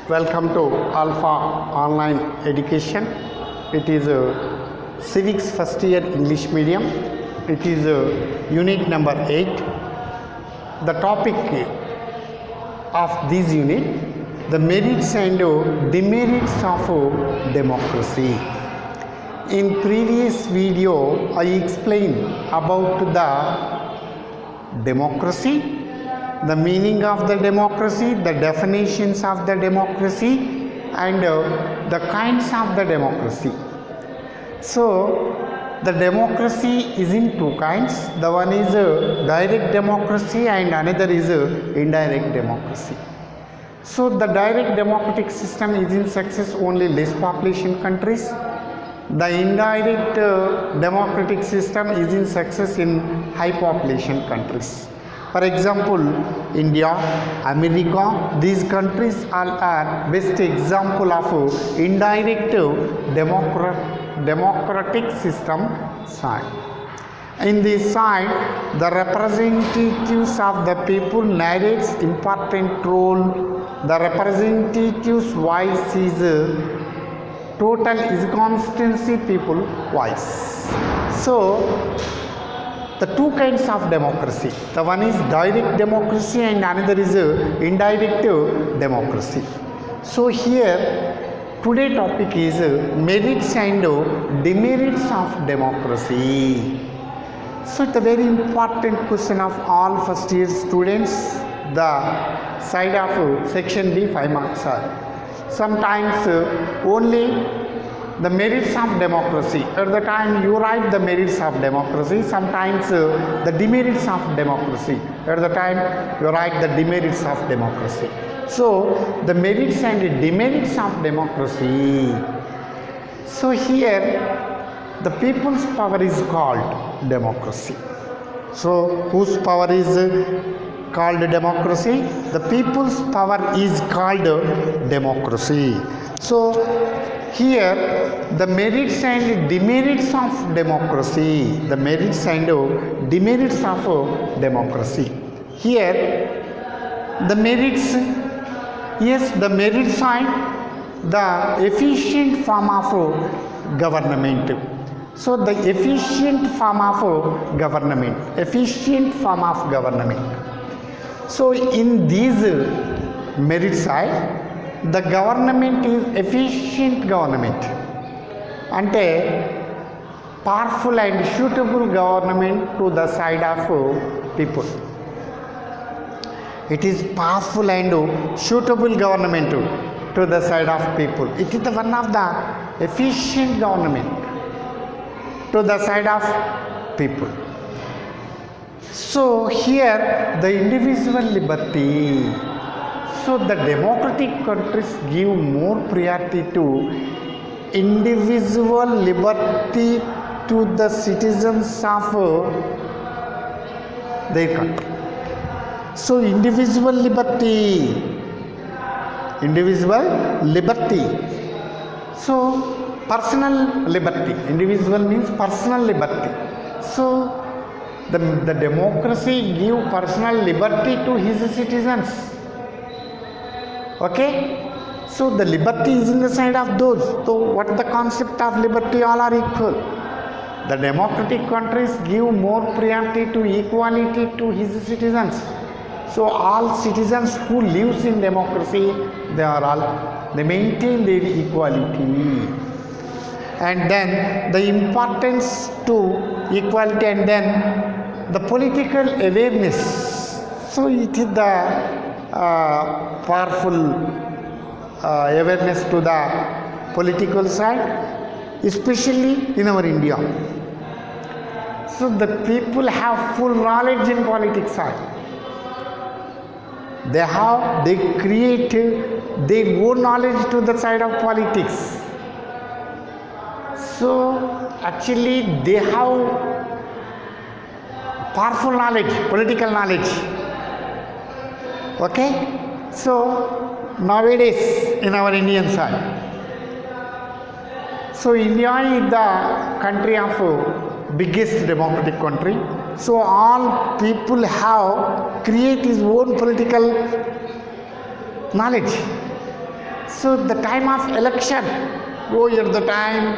Welcome to Alpha Online Education. It is Civics first year English medium. It is unit number 8. The topic of this unit, the merits and demerits of democracy. In previous video, I explained about the democracy, the meaning of the democracy, the definitions of the democracy, and the kinds of the democracy. So, the democracy is in two kinds. The one is direct democracy and another is indirect democracy. So, the direct democratic system is in success only less population countries. The indirect democratic system is in success in high population countries. For example, India, America, these countries are best example of indirect democratic system side. In this side, the representatives of the people narrates important role. The representatives' voice is total is constituency people voice. So, the two kinds of democracy, the one is direct democracy and another is indirect democracy. So here today topic is merits and demerits of democracy. So it's a very important question of all first year students. The side of section B 5 marks are sometimes only the merits of democracy. At the time you write the merits of democracy, sometimes the demerits of democracy. At the time you write the demerits of democracy. So, the merits and demerits of democracy. So, here the people's power is called democracy. So, whose power is called democracy? The people's power is called democracy. So, here the merits and demerits of democracy, the merits and demerits of democracy. Here the merits, yes, the merits are the efficient form of government. So the efficient form of government, efficient form of government. So in these merits side, the government is efficient government, ante powerful and suitable government to the side of people. It is powerful and suitable government to the side of people. It is the one of the efficient government to the side of people. So here the individual liberty. So the democratic countries give more priority to individual liberty to the citizens of their country. So individual liberty. So personal liberty. Individual means personal liberty. So the democracy give personal liberty to his citizens. Okay, so the liberty is in the side of those. So what the concept of liberty? All are equal. The democratic countries give more priority to equality to his citizens. So all citizens who lives in democracy, they maintain their equality. And then the importance to equality, and then the political awareness. So it is the powerful awareness to the political side, especially in our India. So the people have full knowledge in politics side. They create their own knowledge to the side of politics. So actually they have powerful knowledge, political knowledge. Okay, so nowadays in our Indian side, so India is the country of biggest democratic country. So all people have create his own political knowledge. So the time of election, at the time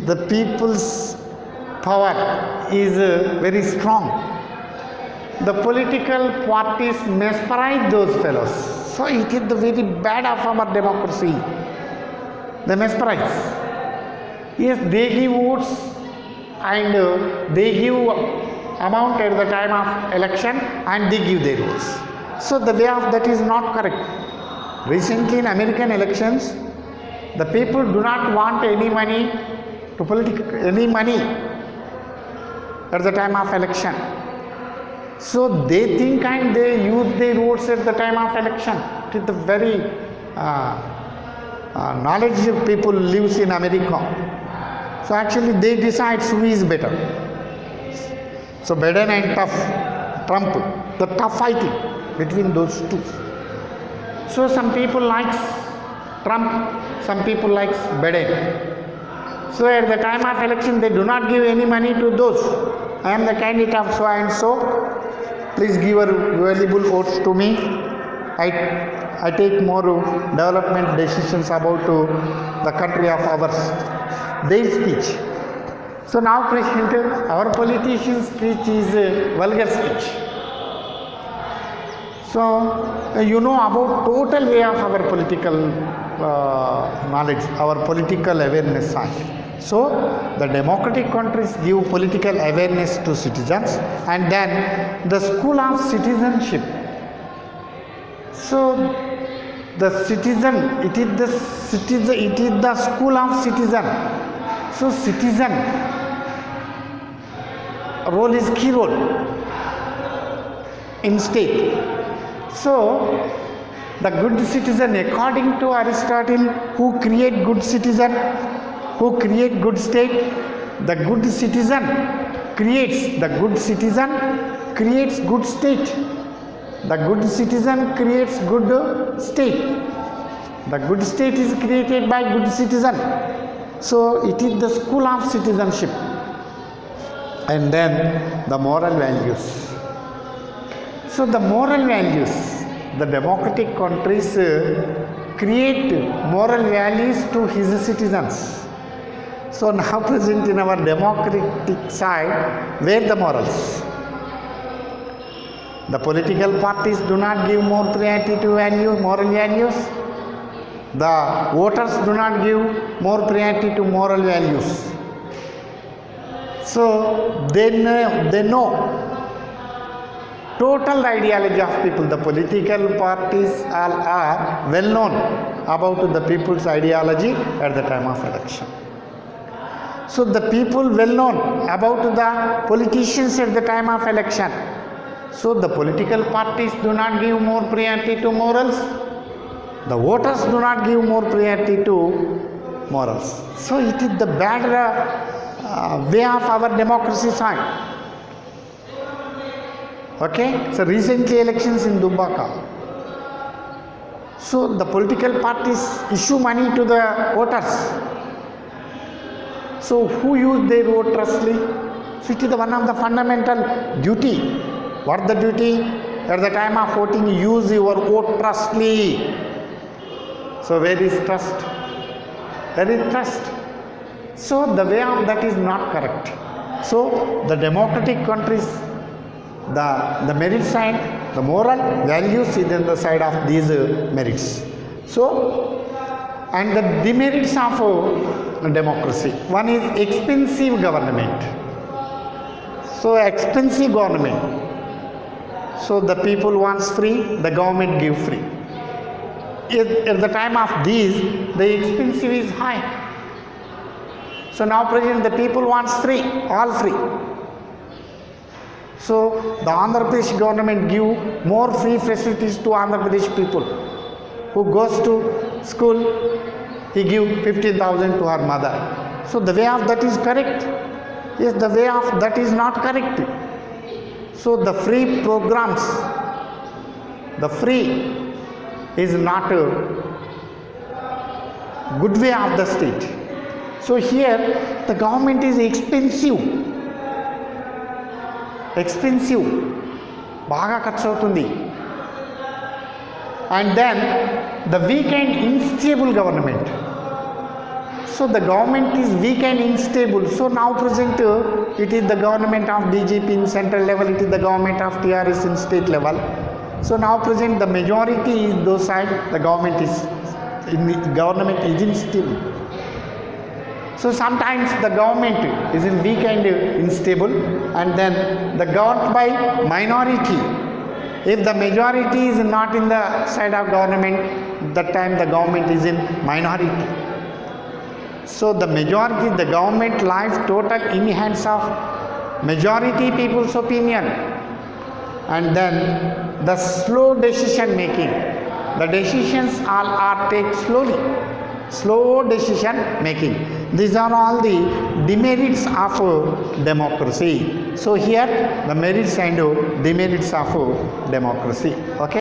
the people's power is very strong. The political parties mesmerize those fellows. So it is the very bad of our democracy. They mesmerize. Yes, they give votes and they give amount at the time of election and they give their votes. So the way of that is not correct. Recently in American elections, the people do not want any money at the time of election. So they think and they use their votes at the time of election. It is the very knowledge people lives in America. So actually they decide who is better. So Biden and Trump, the tough fighting between those two. So some people likes Trump, some people likes Biden. So at the time of election they do not give any money to those. I am the candidate of so and so. Please give your valuable votes to me. I take more development decisions about the country of ours. Their speech. So now President, our politician's speech is vulgar speech. So you know about total way of our political knowledge, our political awareness side. So the democratic countries give political awareness to citizens, and then the school of citizenship. So the citizen, it is the school of citizen. So citizen role is key role in state. So the good citizen, according to Aristotle, who create good citizen, who create good state, the good citizen creates good state. The good citizen creates good state. The good state is created by good citizen. So it is the school of citizenship. And then the moral values. So the moral values, the democratic countries create moral values to his citizens. So now present in our democratic side, where the morals? The political parties do not give more priority to moral values. The voters do not give more priority to moral values. So they know total ideology of people. The political parties are well known about the people's ideology at the time of election. So the people well known about the politicians at the time of election. So the political parties do not give more priority to morals. The voters do not give more priority to morals. So it is the bad way of our democracy side. Okay, so recently elections in Dubbaka. So the political parties issue money to the voters. So who use their vote trustly? So it is one of the fundamental duty. What the duty? At the time of voting, use your vote trustly. So where is trust? There is trust. So the way of that is not correct. So the democratic countries, the merit side, the moral values is in the side of these merits. So, and the demerits of democracy. One is expensive government. So expensive government. So the people wants free, the government give free. At the time of these, the expensive is high. So now present the people wants free, all free. So the Andhra Pradesh government give more free facilities to Andhra Pradesh people. Who goes to school, he give 15,000 to her mother. So the way of that is correct. Yes, the way of that is not correct. So the free programs, the free is not a good way of the state. So here the government is expensive. బాగా ఖర్చు అవుతుంది. and then the weak and unstable government. So the government is weak and unstable. So now present it is the government of BJP in central level, it is the government of TRS in state level. So now present the majority is those side, the government is unstable. So sometimes the government is in weak and unstable, and then the governed by minority. If the majority is not in the side of government, that time the government is in minority. So the majority, the government lies total in hands of majority people's opinion, and then the slow decision making. The decisions all are taken slowly. Slow decision making. These are all the demerits of democracy. So here the merits and demerits of democracy. Okay.